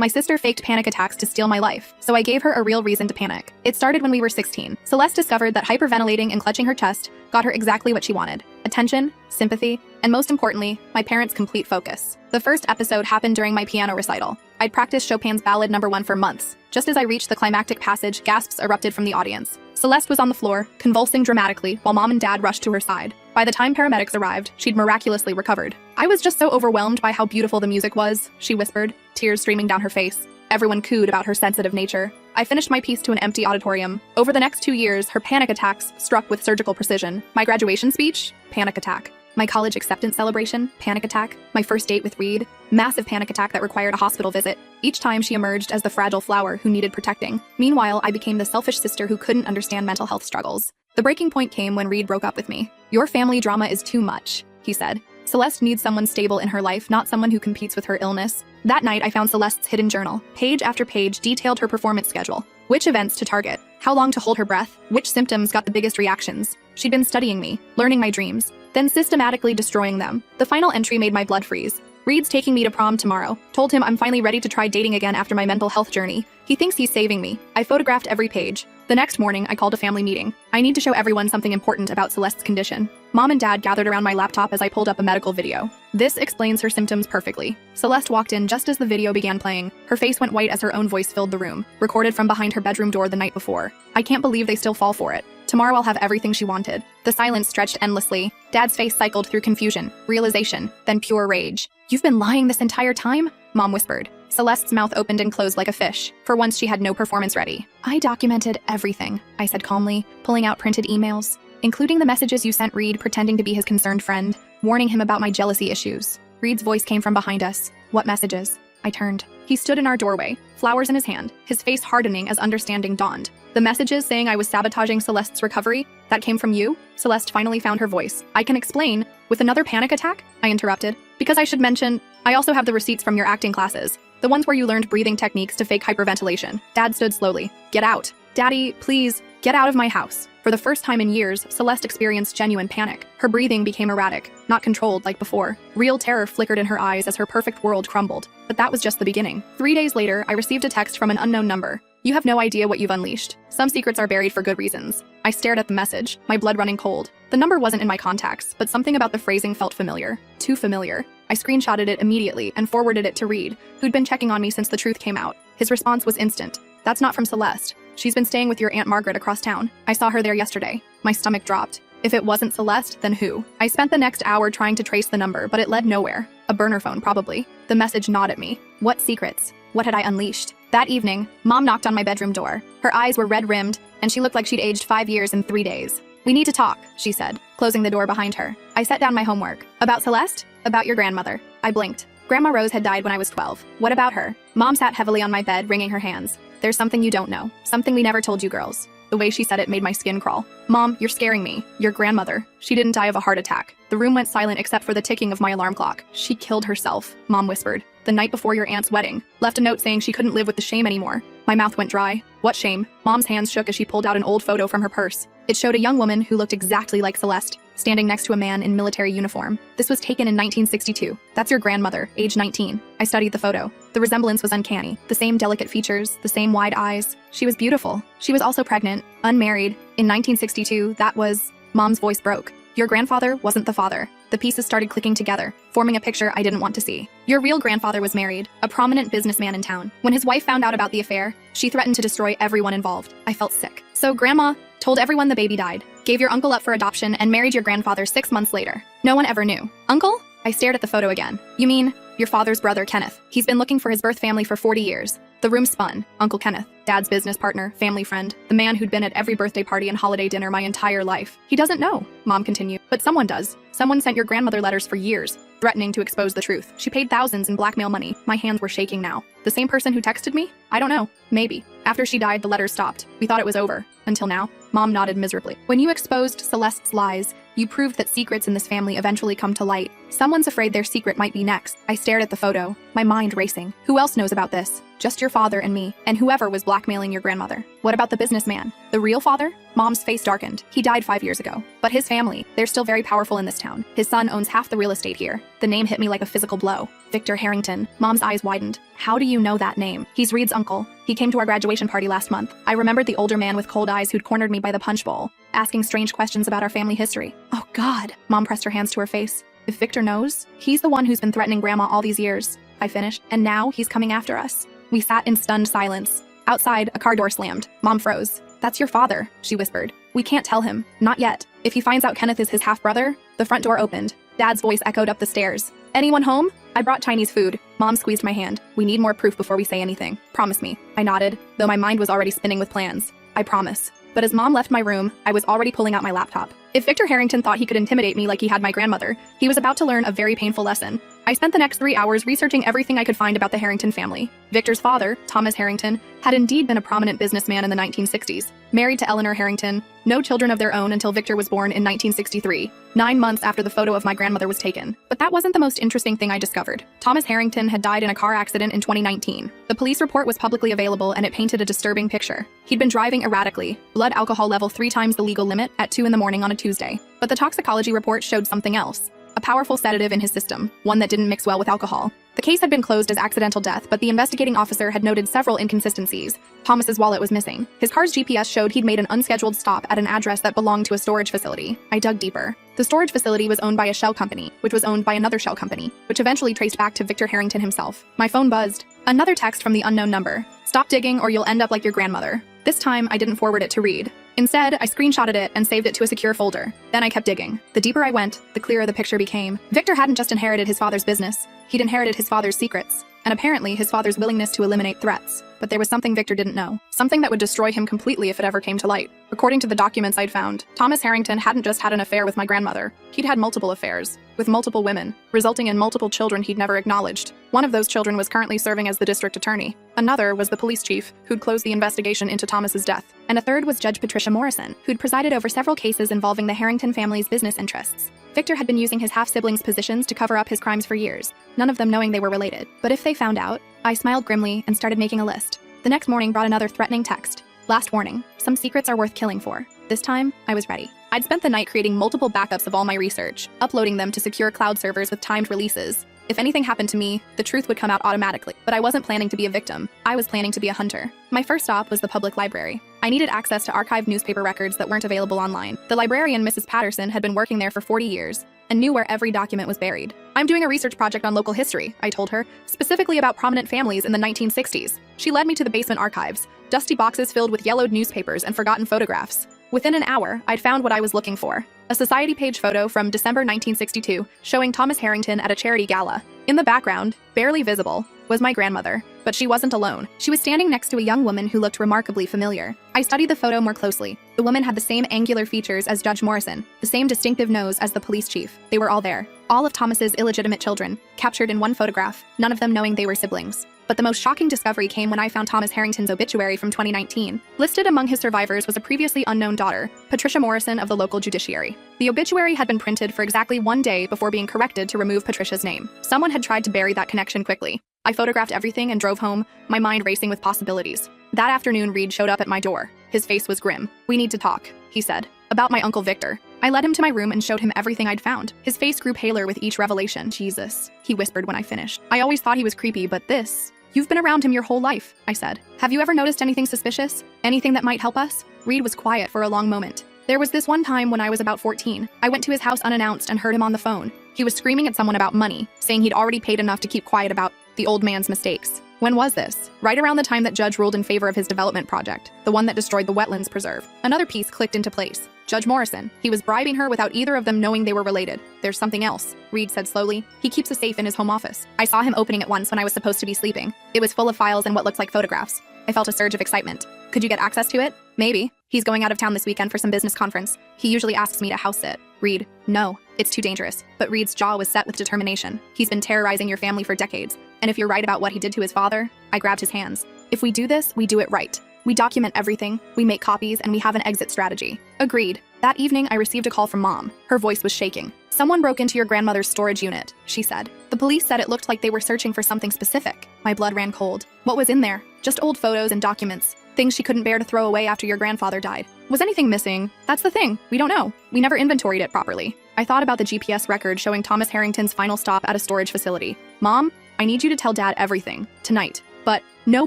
My sister faked panic attacks to steal my life, so I gave her a real reason to panic. It started when we were 16. Celeste discovered that hyperventilating and clutching her chest got her exactly what she wanted: attention, sympathy, and most importantly, my parents' complete focus. The first episode happened during my piano recital. I'd practiced Chopin's Ballad No. 1 for months. Just as I reached the climactic passage, gasps erupted from the audience. Celeste was on the floor, convulsing dramatically, while Mom and Dad rushed to her side. By the time paramedics arrived, she'd miraculously recovered. I was just so overwhelmed by how beautiful the music was, she whispered, tears streaming down her face. Everyone cooed about her sensitive nature. I finished my piece to an empty auditorium. Over the next 2 years, her panic attacks struck with surgical precision. My graduation speech? Panic attack. My college acceptance celebration? Panic attack. My first date with Reed? Massive panic attack that required a hospital visit. Each time she emerged as the fragile flower who needed protecting. Meanwhile, I became the selfish sister who couldn't understand mental health struggles. The breaking point came when Reed broke up with me. "Your family drama is too much," he said. "Celeste needs someone stable in her life, not someone who competes with her illness." That night, I found Celeste's hidden journal. Page after page detailed her performance schedule. Which events to target, how long to hold her breath, which symptoms got the biggest reactions. She'd been studying me, learning my dreams, then systematically destroying them. The final entry made my blood freeze. "Reed's taking me to prom tomorrow. Told him I'm finally ready to try dating again after my mental health journey. He thinks he's saving me." I photographed every page. The next morning, I called a family meeting. I need to show everyone something important about Celeste's condition. Mom and Dad gathered around my laptop as I pulled up a medical video. This explains her symptoms perfectly. Celeste walked in just as the video began playing. Her face went white as her own voice filled the room, recorded from behind her bedroom door the night before. I can't believe they still fall for it. Tomorrow I'll have everything she wanted. The silence stretched endlessly. Dad's face cycled through confusion, realization, then pure rage. "You've been lying this entire time?" Mom whispered. Celeste's mouth opened and closed like a fish. For once, she had no performance ready. "I documented everything," I said calmly, pulling out printed emails, "including the messages you sent Reed pretending to be his concerned friend, warning him about my jealousy issues." Reed's voice came from behind us. "What messages?" I turned. He stood in our doorway, flowers in his hand, his face hardening as understanding dawned. "The messages saying I was sabotaging Celeste's recovery? That came from you?" Celeste finally found her voice. "I can explain." "With another panic attack?" I interrupted. "Because I should mention, I also have the receipts from your acting classes. The ones where you learned breathing techniques to fake hyperventilation." Dad stood slowly. "Get out. Daddy, please, get out of my house." For the first time in years, Celeste experienced genuine panic. Her breathing became erratic, not controlled like before. Real terror flickered in her eyes as her perfect world crumbled. But that was just the beginning. 3 days later, I received a text from an unknown number. "You have no idea what you've unleashed. Some secrets are buried for good reasons." I stared at the message, my blood running cold. The number wasn't in my contacts, but something about the phrasing felt familiar. Too familiar. I screenshotted it immediately and forwarded it to Reed, who'd been checking on me since the truth came out. His response was instant. "That's not from Celeste. She's been staying with your Aunt Margaret across town. I saw her there yesterday." My stomach dropped. If it wasn't Celeste, then who? I spent the next hour trying to trace the number, but it led nowhere. A burner phone, probably. The message gnawed at me. What secrets? What had I unleashed? That evening, Mom knocked on my bedroom door. Her eyes were red-rimmed, and she looked like she'd aged 5 years in 3 days. "We need to talk," she said, closing the door behind her. I set down my homework. "About Celeste? About your grandmother." I blinked. Grandma Rose had died when I was 12. What about her? Mom sat heavily on my bed, wringing her hands. "There's something you don't know. Something we never told you girls." The way she said it made my skin crawl. "Mom, you're scaring me. Your grandmother. She didn't die of a heart attack." The room went silent except for the ticking of my alarm clock. "She killed herself," Mom whispered. "The night before your aunt's wedding. Left a note saying she couldn't live with the shame anymore." My mouth went dry. "What shame?" Mom's hands shook as she pulled out an old photo from her purse. It showed a young woman who looked exactly like Celeste, standing next to a man in military uniform. "This was taken in 1962. That's your grandmother, age 19. I studied the photo. The resemblance was uncanny. The same delicate features, the same wide eyes. She was beautiful. She was also pregnant, unmarried. In 1962, that was... Mom's voice broke. "Your grandfather wasn't the father." The pieces started clicking together, forming a picture I didn't want to see. "Your real grandfather was married, a prominent businessman in town. When his wife found out about the affair, she threatened to destroy everyone involved." I felt sick. "So Grandma told everyone the baby died, gave your uncle up for adoption, and married your grandfather 6 months later. No one ever knew." "Uncle?" I stared at the photo again. "You mean your father's brother, Kenneth? He's been looking for his birth family for 40 years. The room spun. Uncle Kenneth, Dad's business partner, family friend, the man who'd been at every birthday party and holiday dinner my entire life. He doesn't know," Mom continued. "But someone does. Someone sent your grandmother letters for years, threatening to expose the truth. She paid thousands in blackmail money." My hands were shaking now. "The same person who texted me? I don't know. Maybe. After she died, the letters stopped. We thought it was over. Until now." Mom nodded miserably. "When you exposed Celeste's lies, you proved that secrets in this family eventually come to light. Someone's afraid their secret might be next. I stared at the photo, my mind racing. Who else knows about this? Just your father and me, and whoever was blackmailing your grandmother. What about the businessman? The real father? Mom's face darkened. He died 5 years ago. But his family, they're still very powerful in this town. His son owns half the real estate here. The name hit me like a physical blow. Victor Harrington. Mom's eyes widened. How do you know that name? He's Reed's uncle. He came to our graduation party last month. I remembered the older man with cold eyes who'd cornered me by the punch bowl, asking strange questions about our family history. Oh God. Mom pressed her hands to her face. If Victor knows, he's the one who's been threatening Grandma all these years. I finished, and now he's coming after us. We sat in stunned silence. Outside, a car door slammed. Mom froze. That's your father, she whispered. We can't tell him. Not yet. If he finds out Kenneth is his half-brother. The front door opened. Dad's voice echoed up the stairs. Anyone home? I brought Chinese food. Mom squeezed my hand. We need more proof before we say anything. Promise me. I nodded, though my mind was already spinning with plans. I promise. But as Mom left my room, I was already pulling out my laptop. If Victor Harrington thought he could intimidate me like he had my grandmother, he was about to learn a very painful lesson. I spent the next 3 hours researching everything I could find about the Harrington family. Victor's father, Thomas Harrington, had indeed been a prominent businessman in the 1960s. Married to Eleanor Harrington, no children of their own until Victor was born in 1963, 9 months after the photo of my grandmother was taken. But that wasn't the most interesting thing I discovered. Thomas Harrington had died in a car accident in 2019. The police report was publicly available and it painted a disturbing picture. He'd been driving erratically, blood alcohol level 3 times the legal limit at 2 in the morning on a Tuesday. But the toxicology report showed something else. A powerful sedative in his system, one that didn't mix well with alcohol. The case had been closed as accidental death, but the investigating officer had noted several inconsistencies. Thomas's wallet was missing. His car's GPS showed he'd made an unscheduled stop at an address that belonged to a storage facility. I dug deeper. The storage facility was owned by a shell company, which was owned by another shell company, which eventually traced back to Victor Harrington himself. My phone buzzed. Another text from the unknown number. Stop digging or you'll end up like your grandmother. This time, I didn't forward it to Reed. Instead, I screenshotted it and saved it to a secure folder. Then I kept digging. The deeper I went, the clearer the picture became. Victor hadn't just inherited his father's business. He'd inherited his father's secrets, and apparently his father's willingness to eliminate threats. But there was something Victor didn't know. Something that would destroy him completely if it ever came to light. According to the documents I'd found, Thomas Harrington hadn't just had an affair with my grandmother. He'd had multiple affairs, with multiple women, resulting in multiple children he'd never acknowledged. One of those children was currently serving as the district attorney. Another was the police chief, who'd closed the investigation into Thomas's death. And a third was Judge Patricia Morrison, who'd presided over several cases involving the Harrington family's business interests. Victor had been using his half-siblings' positions to cover up his crimes for years, none of them knowing they were related. But if they found out, I smiled grimly and started making a list. The next morning brought another threatening text. Last warning, some secrets are worth killing for. This time, I was ready. I'd spent the night creating multiple backups of all my research, uploading them to secure cloud servers with timed releases. If anything happened to me, the truth would come out automatically. But I wasn't planning to be a victim. I was planning to be a hunter. My first stop was the public library. I needed access to archived newspaper records that weren't available online. The librarian, Mrs. Patterson, had been working there for 40 years and knew where every document was buried. I'm doing a research project on local history, I told her, specifically about prominent families in the 1960s. She led me to the basement archives, dusty boxes filled with yellowed newspapers and forgotten photographs. Within an hour, I'd found what I was looking for. A society page photo from December 1962 showing Thomas Harrington at a charity gala. In the background, barely visible, was my grandmother. But she wasn't alone. She was standing next to a young woman who looked remarkably familiar. I studied the photo more closely. The woman had the same angular features as Judge Morrison, the same distinctive nose as the police chief. They were all there. All of Thomas's illegitimate children, captured in one photograph, none of them knowing they were siblings. But the most shocking discovery came when I found Thomas Harrington's obituary from 2019. Listed among his survivors was a previously unknown daughter, Patricia Morrison of the local judiciary. The obituary had been printed for exactly 1 day before being corrected to remove Patricia's name. Someone had tried to bury that connection quickly. I photographed everything and drove home, my mind racing with possibilities. That afternoon, Reed showed up at my door. His face was grim. "We need to talk," he said. "About my Uncle Victor." I led him to my room and showed him everything I'd found. His face grew paler with each revelation. "Jesus," he whispered when I finished. "I always thought he was creepy, but this..." "You've been around him your whole life," I said. "Have you ever noticed anything suspicious? Anything that might help us?" Reed was quiet for a long moment. "There was this one time when I was about 14. I went to his house unannounced and heard him on the phone. He was screaming at someone about money, saying he'd already paid enough to keep quiet about the old man's mistakes." "When was this?" "Right around the time that Judge ruled in favor of his development project, the one that destroyed the wetlands preserve." Another piece clicked into place. Judge Morrison. He was bribing her without either of them knowing they were related. "There's something else," Reed said slowly. "He keeps a safe in his home office. I saw him opening it once when I was supposed to be sleeping. It was full of files and what looked like photographs." I felt a surge of excitement. "Could you get access to it?" "Maybe. He's going out of town this weekend for some business conference. He usually asks me to house sit." Reed. "No, it's too dangerous." But Reed's jaw was set with determination. "He's been terrorizing your family for decades. And if you're right about what he did to his father..." I grabbed his hands. "If we do this, we do it right." We document everything, we make copies, and we have an exit strategy. Agreed. That evening, I received a call from Mom. Her voice was shaking. Someone broke into your grandmother's storage unit, she said. The police said it looked like they were searching for something specific. My blood ran cold. What was in there? Just old photos and documents. Things she couldn't bear to throw away after your grandfather died. Was anything missing? That's the thing. We don't know. We never inventoried it properly. I thought about the GPS record showing Thomas Harrington's final stop at a storage facility. Mom, I need you to tell Dad everything. Tonight. But no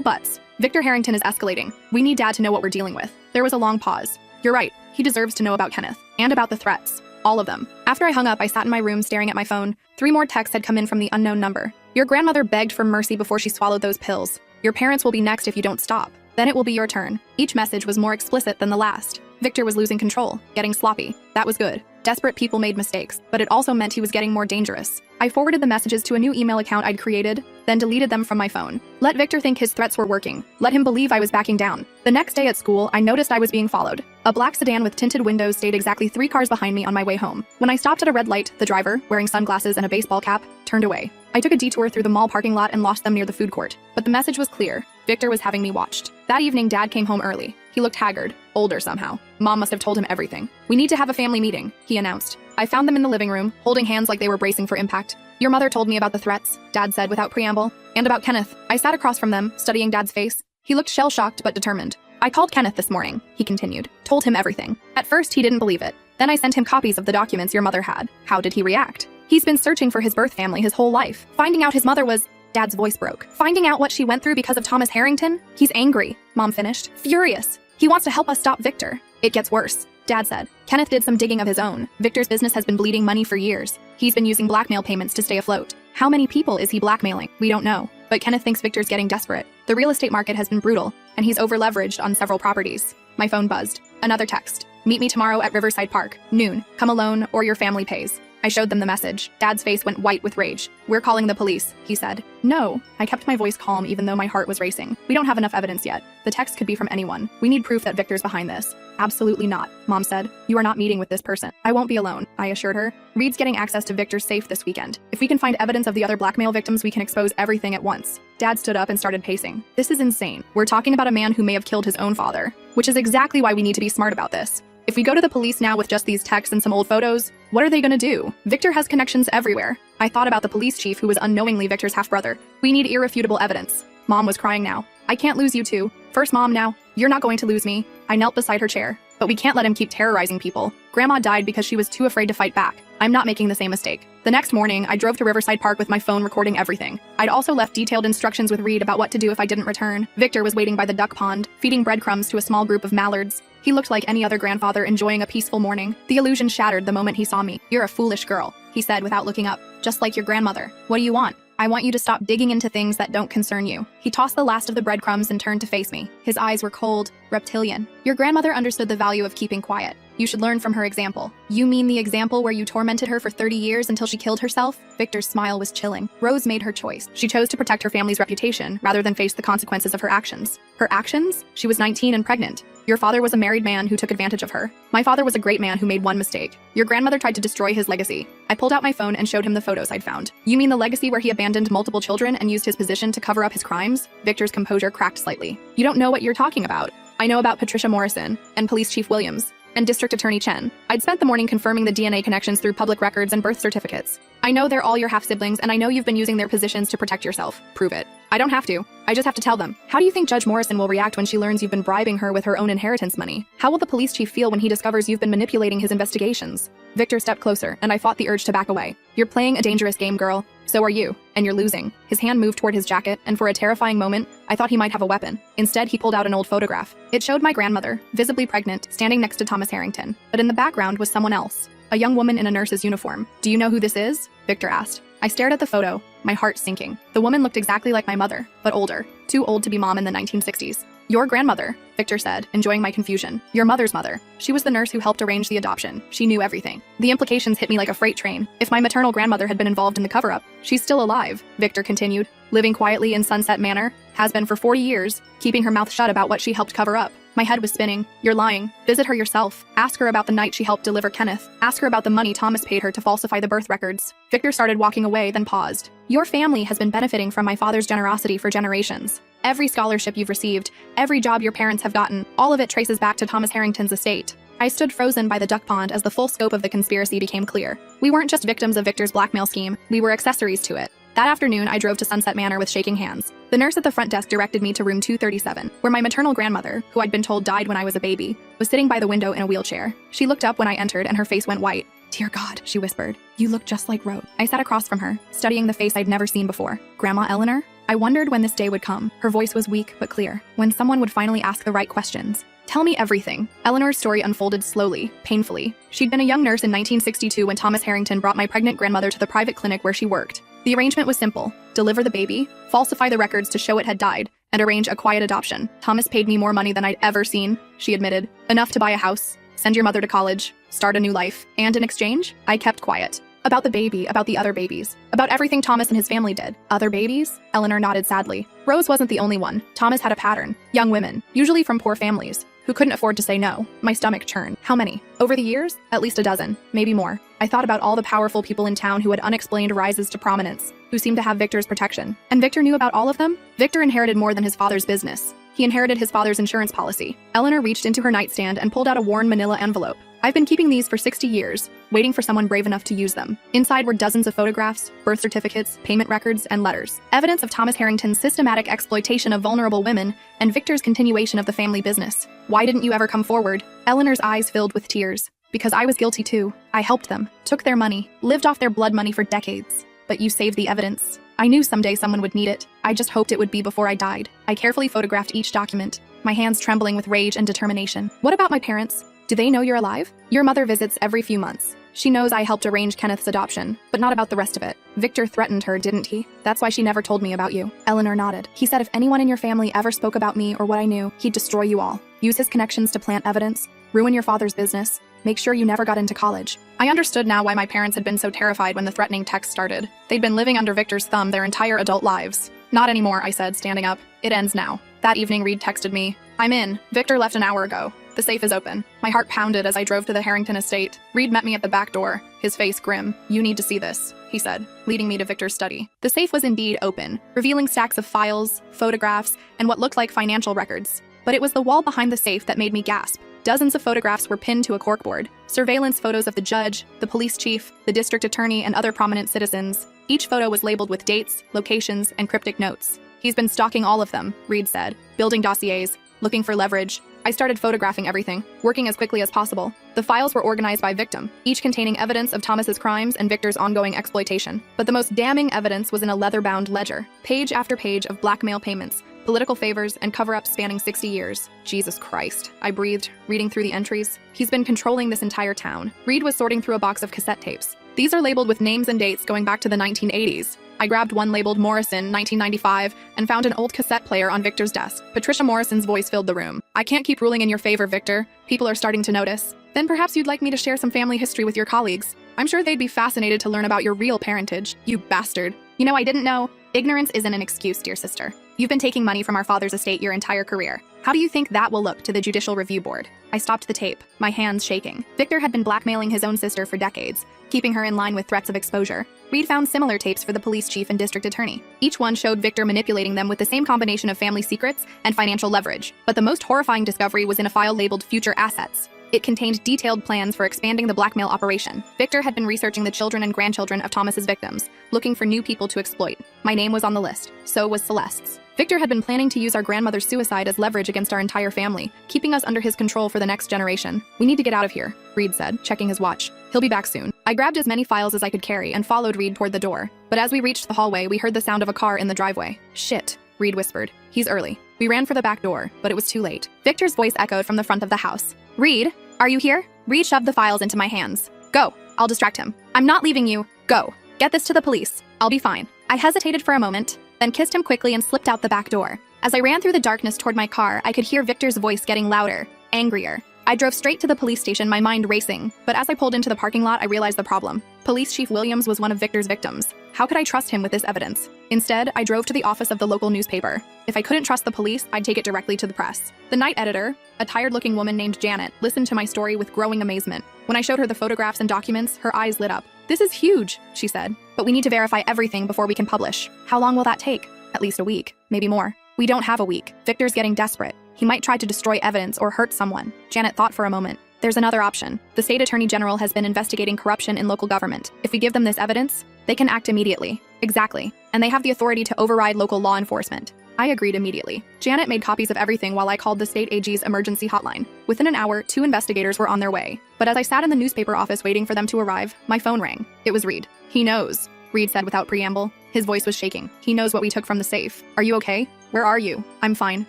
buts. Victor Harrington is escalating. We need Dad to know what we're dealing with. There was a long pause. You're right. He deserves to know about Kenneth. And about the threats. All of them. After I hung up, I sat in my room staring at my phone. 3 more texts had come in from the unknown number. Your grandmother begged for mercy before she swallowed those pills. Your parents will be next if you don't stop. Then it will be your turn. Each message was more explicit than the last. Victor was losing control, getting sloppy. That was good. Desperate people made mistakes, but it also meant he was getting more dangerous. I forwarded the messages to a new email account I'd created, then deleted them from my phone. Let Victor think his threats were working. Let him believe I was backing down. The next day at school, I noticed I was being followed. A black sedan with tinted windows stayed exactly 3 cars behind me on my way home. When I stopped at a red light, the driver, wearing sunglasses and a baseball cap, turned away. I took a detour through the mall parking lot and lost them near the food court. But the message was clear. Victor was having me watched. That evening, Dad came home early. He looked haggard, older somehow. Mom must have told him everything. We need to have a family meeting, he announced. I found them in the living room, holding hands like they were bracing for impact. Your mother told me about the threats, Dad said without preamble, and about Kenneth. I sat across from them, studying Dad's face. He looked shell-shocked but determined. I called Kenneth this morning, he continued. Told him everything. At first, he didn't believe it. Then I sent him copies of the documents your mother had. How did he react? He's been searching for his birth family his whole life. Finding out his mother was... Dad's voice broke. Finding out what she went through because of Thomas Harrington? He's angry, Mom finished. Furious. He wants to help us stop Victor. It gets worse, Dad said. Kenneth did some digging of his own. Victor's business has been bleeding money for years. He's been using blackmail payments to stay afloat. How many people is he blackmailing? We don't know. But Kenneth thinks Victor's getting desperate. The real estate market has been brutal, and he's over-leveraged on several properties. My phone buzzed. Another text. Meet me tomorrow at Riverside Park. Noon. Come alone or your family pays. I showed them the message. Dad's face went white with rage. We're calling the police, he said. No. I kept my voice calm even though my heart was racing. We don't have enough evidence yet. The text could be from anyone. We need proof that Victor's behind this. Absolutely not, Mom said. You are not meeting with this person. I won't be alone, I assured her. Reed's getting access to Victor's safe this weekend. If we can find evidence of the other blackmail victims, we can expose everything at once. Dad stood up and started pacing. This is insane. We're talking about a man who may have killed his own father, which is exactly why we need to be smart about this. If we go to the police now with just these texts and some old photos, what are they gonna do? Victor has connections everywhere. I thought about the police chief who was unknowingly Victor's half-brother. We need irrefutable evidence. Mom was crying now. I can't lose you two. First, Mom, now. You're not going to lose me. I knelt beside her chair. But we can't let him keep terrorizing people. Grandma died because she was too afraid to fight back. I'm not making the same mistake. The next morning, I drove to Riverside Park with my phone recording everything. I'd also left detailed instructions with Reed about what to do if I didn't return. Victor was waiting by the duck pond, feeding breadcrumbs to a small group of mallards. He looked like any other grandfather enjoying a peaceful morning. The illusion shattered the moment he saw me. You're a foolish girl, he said without looking up. Just like your grandmother. What do you want? I want you to stop digging into things that don't concern you. He tossed the last of the breadcrumbs and turned to face me. His eyes were cold, reptilian. Your grandmother understood the value of keeping quiet. You should learn from her example. You mean the example where you tormented her for 30 years until she killed herself? Victor's smile was chilling. Rose made her choice. She chose to protect her family's reputation rather than face the consequences of her actions. Her actions? She was 19 and pregnant. Your father was a married man who took advantage of her. My father was a great man who made one mistake. Your grandmother tried to destroy his legacy. I pulled out my phone and showed him the photos I'd found. You mean the legacy where he abandoned multiple children and used his position to cover up his crimes? Victor's composure cracked slightly. You don't know what you're talking about. I know about Patricia Morrison and Police Chief Williams and District Attorney Chen. I'd spent the morning confirming the DNA connections through public records and birth certificates. I know they're all your half-siblings, and I know you've been using their positions to protect yourself. Prove it. I don't have to. I just have to tell them. How do you think Judge Morrison will react when she learns you've been bribing her with her own inheritance money? How will the police chief feel when he discovers you've been manipulating his investigations? Victor stepped closer, and I fought the urge to back away. You're playing a dangerous game, girl. So are you, and you're losing. His hand moved toward his jacket, and for a terrifying moment, I thought he might have a weapon. Instead, he pulled out an old photograph. It showed my grandmother, visibly pregnant, standing next to Thomas Harrington. But in the background was someone else. A young woman in a nurse's uniform. Do you know who this is? Victor asked. I stared at the photo, my heart sinking. The woman looked exactly like my mother, but older. Too old to be Mom in the 1960s. Your grandmother, Victor said, enjoying my confusion. Your mother's mother. She was the nurse who helped arrange the adoption. She knew everything. The implications hit me like a freight train. If my maternal grandmother had been involved in the cover-up, she's still alive, Victor continued, living quietly in Sunset Manor, has been for 40 years, keeping her mouth shut about what she helped cover up. My head was spinning. You're lying. Visit her yourself. Ask her about the night she helped deliver Kenneth. Ask her about the money Thomas paid her to falsify the birth records. Victor started walking away, then paused. Your family has been benefiting from my father's generosity for generations. Every scholarship you've received, every job your parents have gotten, all of it traces back to Thomas Harrington's estate. I stood frozen by the duck pond as the full scope of the conspiracy became clear. We weren't just victims of Victor's blackmail scheme, we were accessories to it. That afternoon, I drove to Sunset Manor with shaking hands. The nurse at the front desk directed me to room 237, where my maternal grandmother, who I'd been told died when I was a baby, was sitting by the window in a wheelchair. She looked up when I entered and her face went white. "Dear God," she whispered, "you look just like Rose." I sat across from her, studying the face I'd never seen before. Grandma Eleanor? I wondered when this day would come. Her voice was weak but clear, when someone would finally ask the right questions. "Tell me everything." Eleanor's story unfolded slowly, painfully. She'd been a young nurse in 1962 when Thomas Harrington brought my pregnant grandmother to the private clinic where she worked. The arrangement was simple: deliver the baby, falsify the records to show it had died, and arrange a quiet adoption. Thomas paid me more money than I'd ever seen, she admitted. Enough to buy a house, send your mother to college, start a new life. And in exchange, I kept quiet. About the baby, about the other babies, about everything Thomas and his family did. Other babies? Eleanor nodded sadly. Rose wasn't the only one. Thomas had a pattern. Young women, usually from poor families, who couldn't afford to say no. My stomach churned. How many? Over the years? At least a dozen, maybe more. I thought about all the powerful people in town who had unexplained rises to prominence, who seemed to have Victor's protection. And Victor knew about all of them? Victor inherited more than his father's business. He inherited his father's insurance policy. Eleanor reached into her nightstand and pulled out a worn manila envelope. I've been keeping these for 60 years, waiting for someone brave enough to use them. Inside were dozens of photographs, birth certificates, payment records, and letters. Evidence of Thomas Harrington's systematic exploitation of vulnerable women and Victor's continuation of the family business. Why didn't you ever come forward? Eleanor's eyes filled with tears. Because I was guilty too. I helped them, took their money, lived off their blood money for decades. But you saved the evidence. I knew someday someone would need it. I just hoped it would be before I died. I carefully photographed each document, my hands trembling with rage and determination. What about my parents? Do they know you're alive? Your mother visits every few months. She knows I helped arrange Kenneth's adoption, but not about the rest of it. Victor threatened her, didn't he? That's why she never told me about you. Eleanor nodded. He said if anyone in your family ever spoke about me or what I knew, he'd destroy you all. Use his connections to plant evidence, ruin your father's business, make sure you never got into college. I understood now why my parents had been so terrified when the threatening text started. They'd been living under Victor's thumb their entire adult lives. Not anymore, I said, standing up. It ends now. That evening, Reed texted me. I'm in. Victor left an hour ago. The safe is open. My heart pounded as I drove to the Harrington estate. Reed met me at the back door, his face grim. You need to see this, he said, leading me to Victor's study. The safe was indeed open, revealing stacks of files, photographs, and what looked like financial records. But it was the wall behind the safe that made me gasp. Dozens of photographs were pinned to a corkboard. Surveillance photos of the judge, the police chief, the district attorney, and other prominent citizens. Each photo was labeled with dates, locations, and cryptic notes. He's been stalking all of them, Reed said, building dossiers, looking for leverage. I started photographing everything, working as quickly as possible. The files were organized by victim, each containing evidence of Thomas's crimes and Victor's ongoing exploitation. But the most damning evidence was in a leather-bound ledger, page after page of blackmail payments, political favors, and cover-ups spanning 60 years. Jesus Christ, I breathed, reading through the entries. He's been controlling this entire town. Reed was sorting through a box of cassette tapes. These are labeled with names and dates going back to the 1980s. I grabbed one labeled Morrison, 1995, and found an old cassette player on Victor's desk. Patricia Morrison's voice filled the room. I can't keep ruling in your favor, Victor. People are starting to notice. Then perhaps you'd like me to share some family history with your colleagues. I'm sure they'd be fascinated to learn about your real parentage. You bastard. You know, I didn't know. Ignorance isn't an excuse, dear sister. You've been taking money from our father's estate your entire career. How do you think that will look to the Judicial Review Board? I stopped the tape, my hands shaking. Victor had been blackmailing his own sister for decades, keeping her in line with threats of exposure. Reed found similar tapes for the police chief and district attorney. Each one showed Victor manipulating them with the same combination of family secrets and financial leverage. But the most horrifying discovery was in a file labeled Future Assets. It contained detailed plans for expanding the blackmail operation. Victor had been researching the children and grandchildren of Thomas's victims, looking for new people to exploit. My name was on the list. So was Celeste's. Victor had been planning to use our grandmother's suicide as leverage against our entire family, keeping us under his control for the next generation. We need to get out of here, Reed said, checking his watch. He'll be back soon. I grabbed as many files as I could carry and followed Reed toward the door. But as we reached the hallway, we heard the sound of a car in the driveway. Shit, Reed whispered. He's early. We ran for the back door, but it was too late. Victor's voice echoed from the front of the house. Reed, are you here? Reed shoved the files into my hands. Go. I'll distract him. I'm not leaving you. Go. Get this to the police. I'll be fine. I hesitated for a moment, then kissed him quickly and slipped out the back door. As I ran through the darkness toward my car, I could hear Victor's voice getting louder, angrier. I drove straight to the police station, my mind racing, but as I pulled into the parking lot, I realized the problem. Police Chief Williams was one of Victor's victims. How could I trust him with this evidence? Instead, I drove to the office of the local newspaper. If I couldn't trust the police, I'd take it directly to the press. The night editor, a tired-looking woman named Janet, listened to my story with growing amazement. When I showed her the photographs and documents, her eyes lit up. "This is huge," she said. "But we need to verify everything before we can publish." "How long will that take?" "At least a week, maybe more." "We don't have a week. Victor's getting desperate. He might try to destroy evidence or hurt someone." Janet thought for a moment. "There's another option. The state attorney general has been investigating corruption in local government. If we give them this evidence, they can act immediately." "Exactly. And they have the authority to override local law enforcement." I agreed immediately. Janet made copies of everything while I called the state AG's emergency hotline. Within an hour, 2 investigators were on their way. But as I sat in the newspaper office waiting for them to arrive, my phone rang. It was Reed. "He knows," Reed said without preamble. His voice was shaking. "He knows what we took from the safe. Are you okay? Where are you?" "I'm fine.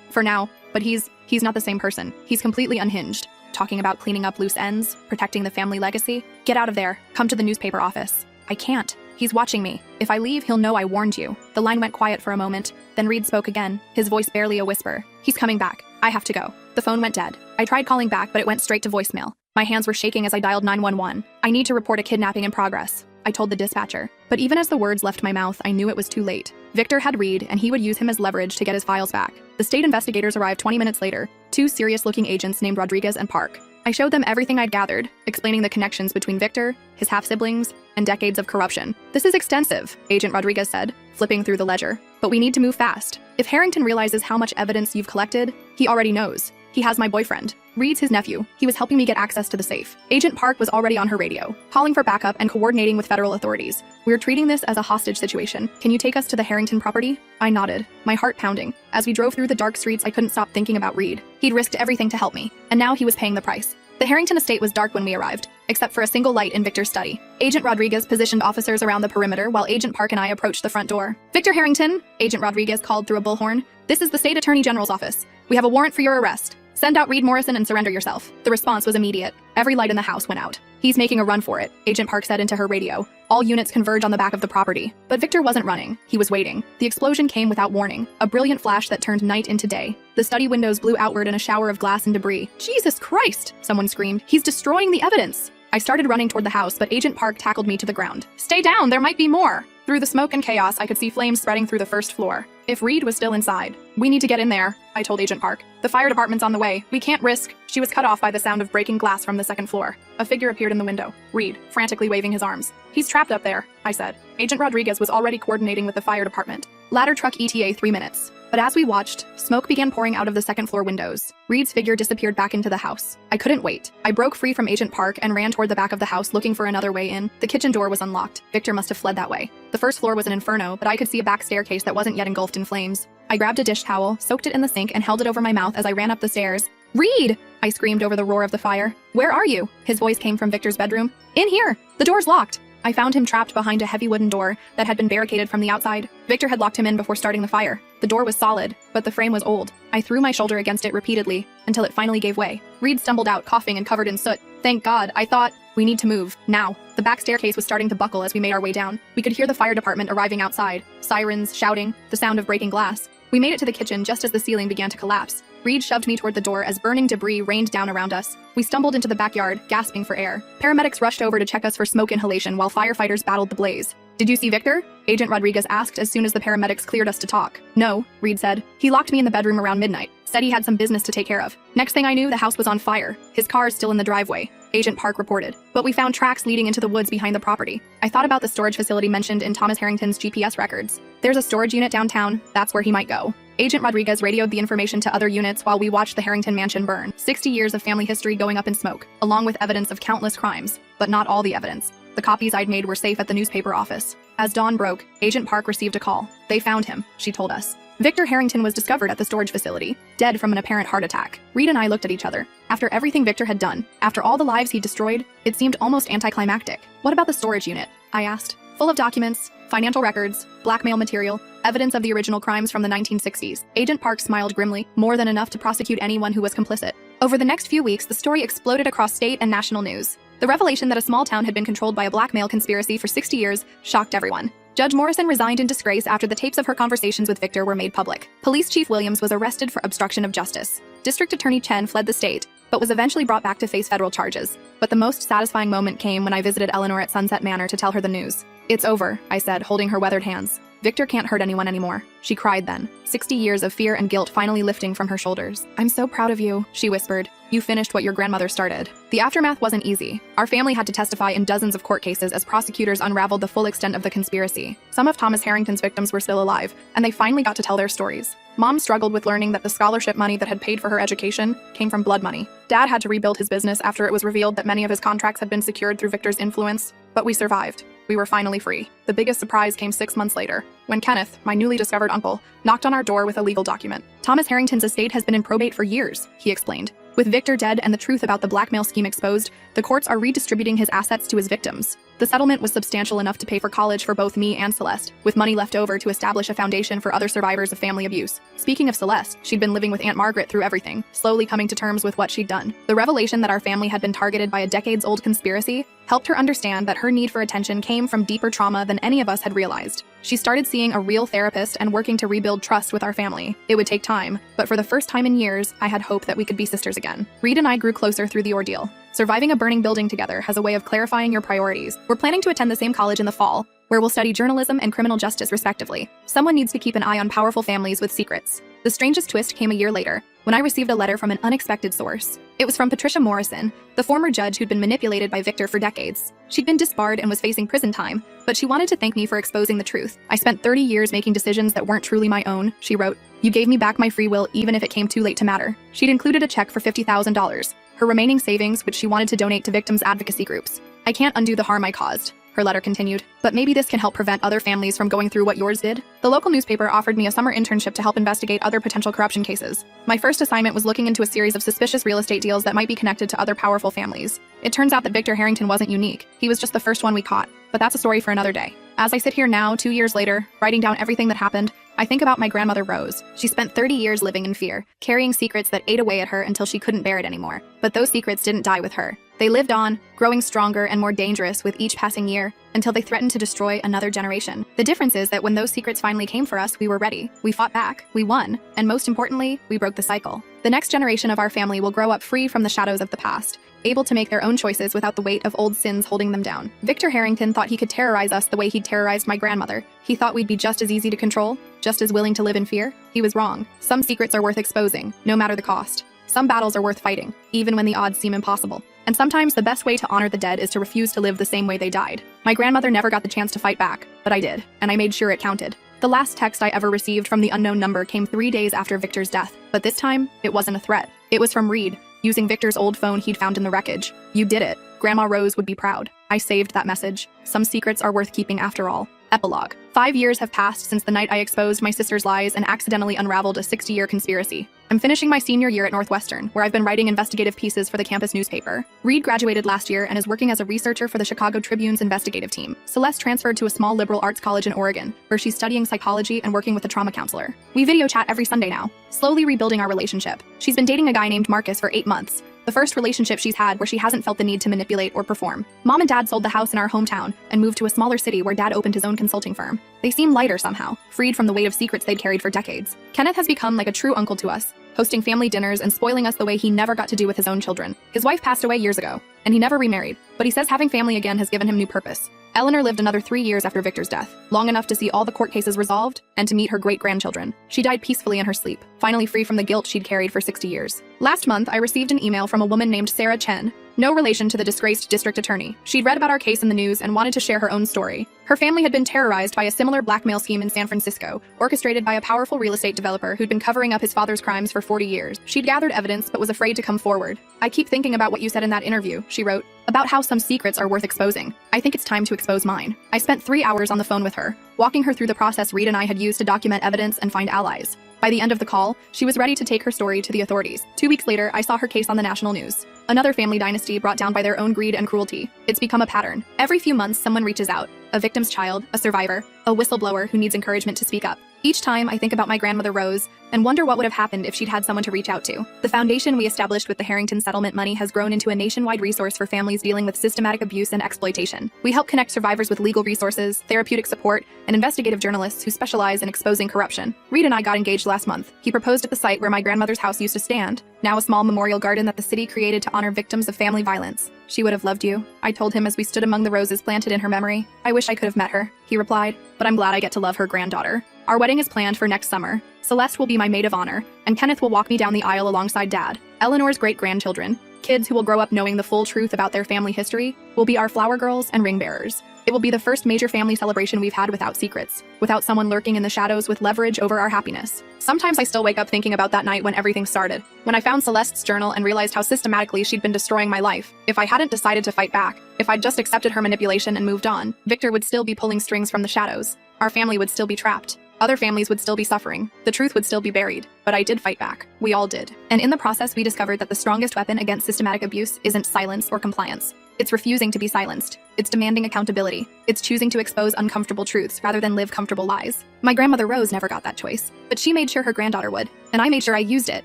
For now. But he's not the same person. He's completely unhinged. Talking about cleaning up loose ends, protecting the family legacy. Get out of there. Come to the newspaper office." "I can't. He's watching me. If I leave, he'll know I warned you." The line went quiet for a moment. Then Reed spoke again, his voice barely a whisper. "He's coming back. I have to go." The phone went dead. I tried calling back, but it went straight to voicemail. My hands were shaking as I dialed 911. "I need to report a kidnapping in progress," I told the dispatcher. But even as the words left my mouth, I knew it was too late. Victor had Reed, and he would use him as leverage to get his files back. The state investigators arrived 20 minutes later, 2 serious-looking agents named Rodriguez and Park. I showed them everything I'd gathered, explaining the connections between Victor, his half-siblings, and decades of corruption. "This is extensive," Agent Rodriguez said, flipping through the ledger. "But we need to move fast. If Harrington realizes how much evidence you've collected, he already knows. He has my boyfriend. Reed's his nephew. He was helping me get access to the safe." Agent Park was already on her radio, calling for backup and coordinating with federal authorities. "We're treating this as a hostage situation. Can you take us to the Harrington property?" I nodded, my heart pounding. As we drove through the dark streets, I couldn't stop thinking about Reed. He'd risked everything to help me, and now he was paying the price. The Harrington estate was dark when we arrived, except for a single light in Victor's study. Agent Rodriguez positioned officers around the perimeter while Agent Park and I approached the front door. "Victor Harrington," Agent Rodriguez called through a bullhorn. "This is the state attorney general's office. We have a warrant for your arrest. Send out Reed Morrison and surrender yourself." The response was immediate. Every light in the house went out. "He's making a run for it," Agent Park said into her radio. "All units converge on the back of the property." But Victor wasn't running. He was waiting. The explosion came without warning, a brilliant flash that turned night into day. The study windows blew outward in a shower of glass and debris. "Jesus Christ!" someone screamed. "He's destroying the evidence!" I started running toward the house, but Agent Park tackled me to the ground. "Stay down, there might be more!" Through the smoke and chaos, I could see flames spreading through the first floor. If Reed was still inside, "We need to get in there," I told Agent Park. "The fire department's on the way. We can't risk—" She was cut off by the sound of breaking glass from the second floor. A figure appeared in the window. Reed, frantically waving his arms. "He's trapped up there," I said. Agent Rodriguez was already coordinating with the fire department. Ladder truck ETA 3 minutes. But as we watched, smoke began pouring out of the second floor windows. Reed's figure disappeared back into the house. I couldn't wait. I broke free from Agent Park and ran toward the back of the house looking for another way in. The kitchen door was unlocked. Victor must have fled that way. The first floor was an inferno, but I could see a back staircase that wasn't yet engulfed in flames. I grabbed a dish towel, soaked it in the sink, and held it over my mouth as I ran up the stairs. "Reed!" I screamed over the roar of the fire. "Where are you?" His voice came from Victor's bedroom. "In here! The door's locked!" I found him trapped behind a heavy wooden door that had been barricaded from the outside. Victor had locked him in before starting the fire. The door was solid, but the frame was old. I threw my shoulder against it repeatedly, until it finally gave way. Reed stumbled out, coughing and covered in soot. "Thank God," I thought. "We need to move, now." The back staircase was starting to buckle as we made our way down. We could hear the fire department arriving outside. Sirens, shouting, the sound of breaking glass. We made it to the kitchen just as the ceiling began to collapse. Reed shoved me toward the door as burning debris rained down around us. We stumbled into the backyard, gasping for air. Paramedics rushed over to check us for smoke inhalation while firefighters battled the blaze. "Did you see Victor?" Agent Rodriguez asked as soon as the paramedics cleared us to talk. "No," Reed said. "He locked me in the bedroom around midnight. Said he had some business to take care of. Next thing I knew, the house was on fire. His car is still in the driveway," Agent Park reported. "But we found tracks leading into the woods behind the property." I thought about the storage facility mentioned in Thomas Harrington's GPS records. There's a storage unit downtown. That's where he might go. Agent Rodriguez radioed the information to other units while we watched the Harrington mansion burn. 60 years of family history going up in smoke, along with evidence of countless crimes. But not all the evidence. The copies I'd made were safe at the newspaper office. As dawn broke, Agent Park received a call. They found him, she told us. Victor Harrington was discovered at the storage facility, dead from an apparent heart attack. Reed and I looked at each other. After everything Victor had done, after all the lives he'd destroyed, it seemed almost anticlimactic. "What about the storage unit?" I asked. "Full of documents, financial records, blackmail material, evidence of the original crimes from the 1960s. Agent Park smiled grimly, more than enough to prosecute anyone who was complicit. Over the next few weeks, the story exploded across state and national news. The revelation that a small town had been controlled by a blackmail conspiracy for 60 years shocked everyone. Judge Morrison resigned in disgrace after the tapes of her conversations with Victor were made public. Police Chief Williams was arrested for obstruction of justice. District Attorney Chen fled the state, but was eventually brought back to face federal charges. But the most satisfying moment came when I visited Eleanor at Sunset Manor to tell her the news. It's over, I said, holding her weathered hands. Victor can't hurt anyone anymore. She cried then, 60 years of fear and guilt finally lifting from her shoulders. I'm so proud of you, she whispered. You finished what your grandmother started. The aftermath wasn't easy. Our family had to testify in dozens of court cases as prosecutors unraveled the full extent of the conspiracy. Some of Thomas Harrington's victims were still alive, and they finally got to tell their stories. Mom struggled with learning that the scholarship money that had paid for her education came from blood money. Dad had to rebuild his business after it was revealed that many of his contracts had been secured through Victor's influence, but we survived. We were finally free. The biggest surprise came 6 months later, when Kenneth, my newly discovered uncle, knocked on our door with a legal document. Thomas Harrington's estate has been in probate for years, he explained. With Victor dead and the truth about the blackmail scheme exposed, the courts are redistributing his assets to his victims. The settlement was substantial enough to pay for college for both me and Celeste, with money left over to establish a foundation for other survivors of family abuse. Speaking of Celeste, she'd been living with Aunt Margaret through everything, slowly coming to terms with what she'd done. The revelation that our family had been targeted by a decades-old conspiracy helped her understand that her need for attention came from deeper trauma than any of us had realized. She started seeing a real therapist and working to rebuild trust with our family. It would take time, but for the first time in years, I had hope that we could be sisters again. Reed and I grew closer through the ordeal. Surviving a burning building together has a way of clarifying your priorities. We're planning to attend the same college in the fall, where we'll study journalism and criminal justice respectively. Someone needs to keep an eye on powerful families with secrets. The strangest twist came a year later, when I received a letter from an unexpected source. It was from Patricia Morrison, the former judge who'd been manipulated by Victor for decades. She'd been disbarred and was facing prison time, but she wanted to thank me for exposing the truth. I spent 30 years making decisions that weren't truly my own, she wrote. You gave me back my free will even if it came too late to matter. She'd included a check for $50,000, her remaining savings which she wanted to donate to victims' advocacy groups. I can't undo the harm I caused, her letter continued, but maybe this can help prevent other families from going through what yours did. The local newspaper offered me a summer internship to help investigate other potential corruption cases. My first assignment was looking into a series of suspicious real estate deals that might be connected to other powerful families. It turns out that Victor Harrington wasn't unique. He was just the first one we caught, but that's a story for another day. As I sit here now, 2 years later, writing down everything that happened, I think about my grandmother Rose. She spent 30 years living in fear, carrying secrets that ate away at her until she couldn't bear it anymore. But those secrets didn't die with her. They lived on, growing stronger and more dangerous with each passing year, until they threatened to destroy another generation. The difference is that when those secrets finally came for us, we were ready. We fought back, we won, and most importantly, we broke the cycle. The next generation of our family will grow up free from the shadows of the past, able to make their own choices without the weight of old sins holding them down. Victor Harrington thought he could terrorize us the way he'd terrorized my grandmother. He thought we'd be just as easy to control, just as willing to live in fear. He was wrong. Some secrets are worth exposing, no matter the cost. Some battles are worth fighting, even when the odds seem impossible. And sometimes the best way to honor the dead is to refuse to live the same way they died. My grandmother never got the chance to fight back, but I did, and I made sure it counted. The last text I ever received from the unknown number came 3 days after Victor's death, but this time, it wasn't a threat. It was from Reed, using Victor's old phone he'd found in the wreckage. You did it. Grandma Rose would be proud. I saved that message. Some secrets are worth keeping after all. Epilogue. 5 years have passed since the night I exposed my sister's lies and accidentally unraveled a 60-year conspiracy. I'm finishing my senior year at Northwestern, where I've been writing investigative pieces for the campus newspaper. Reed graduated last year and is working as a researcher for the Chicago Tribune's investigative team. Celeste transferred to a small liberal arts college in Oregon, where she's studying psychology and working with a trauma counselor. We video chat every Sunday now, slowly rebuilding our relationship. She's been dating a guy named Marcus for 8 months, the first relationship she's had where she hasn't felt the need to manipulate or perform. Mom and Dad sold the house in our hometown and moved to a smaller city where Dad opened his own consulting firm. They seem lighter somehow, freed from the weight of secrets they'd carried for decades. Kenneth has become like a true uncle to us, hosting family dinners and spoiling us the way he never got to do with his own children. His wife passed away years ago, and he never remarried, but he says having family again has given him new purpose. Eleanor lived another 3 years after Victor's death, long enough to see all the court cases resolved and to meet her great-grandchildren. She died peacefully in her sleep, finally free from the guilt she'd carried for 60 years. Last month, I received an email from a woman named Sarah Chen, no relation to the disgraced district attorney. She'd read about our case in the news and wanted to share her own story. Her family had been terrorized by a similar blackmail scheme in San Francisco, orchestrated by a powerful real estate developer who'd been covering up his father's crimes for 40 years. She'd gathered evidence but was afraid to come forward. I keep thinking about what you said in that interview, she wrote, about how some secrets are worth exposing. I think it's time to expose mine. I spent 3 hours on the phone with her, walking her through the process Reed and I had used to document evidence and find allies. By the end of the call, she was ready to take her story to the authorities. 2 weeks later, I saw her case on the national news. Another family dynasty brought down by their own greed and cruelty. It's become a pattern. Every few months, someone reaches out. A victim's child, a survivor, a whistleblower who needs encouragement to speak up. Each time, I think about my grandmother Rose and wonder what would have happened if she'd had someone to reach out to. The foundation we established with the Harrington settlement money has grown into a nationwide resource for families dealing with systematic abuse and exploitation. We help connect survivors with legal resources, therapeutic support, and investigative journalists who specialize in exposing corruption. Reed and I got engaged last month. He proposed at the site where my grandmother's house used to stand, now a small memorial garden that the city created to honor victims of family violence. She would have loved you, I told him as we stood among the roses planted in her memory. I wish I could have met her, he replied, but I'm glad I get to love her granddaughter. Our wedding is planned for next summer. Celeste will be my maid of honor, and Kenneth will walk me down the aisle alongside Dad. Eleanor's great-grandchildren, kids who will grow up knowing the full truth about their family history, will be our flower girls and ring bearers. It will be the first major family celebration we've had without secrets, without someone lurking in the shadows with leverage over our happiness. Sometimes I still wake up thinking about that night when everything started, when I found Celeste's journal and realized how systematically she'd been destroying my life. If I hadn't decided to fight back, if I'd just accepted her manipulation and moved on, Victor would still be pulling strings from the shadows. Our family would still be trapped. Other families would still be suffering. The truth would still be buried. But I did fight back. We all did. And in the process, we discovered that the strongest weapon against systematic abuse isn't silence or compliance. It's refusing to be silenced. It's demanding accountability. It's choosing to expose uncomfortable truths rather than live comfortable lies. My grandmother Rose never got that choice, but she made sure her granddaughter would, and I made sure I used it.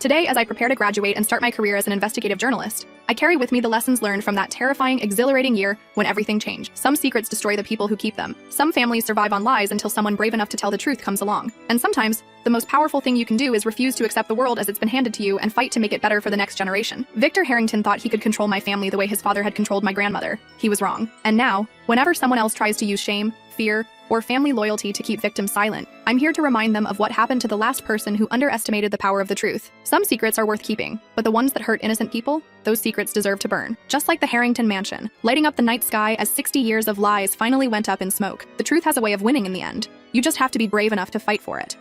Today, as I prepare to graduate and start my career as an investigative journalist, I carry with me the lessons learned from that terrifying, exhilarating year when everything changed. Some secrets destroy the people who keep them. Some families survive on lies until someone brave enough to tell the truth comes along. And sometimes, the most powerful thing you can do is refuse to accept the world as it's been handed to you and fight to make it better for the next generation. Victor Harrington thought he could control my family the way his father had controlled my grandmother. He was wrong. And now, whenever someone else tries to use shame, fear, or family loyalty to keep victims silent, I'm here to remind them of what happened to the last person who underestimated the power of the truth. Some secrets are worth keeping, but the ones that hurt innocent people, those secrets deserve to burn. Just like the Harrington mansion, lighting up the night sky as 60 years of lies finally went up in smoke. The truth has a way of winning in the end. You just have to be brave enough to fight for it.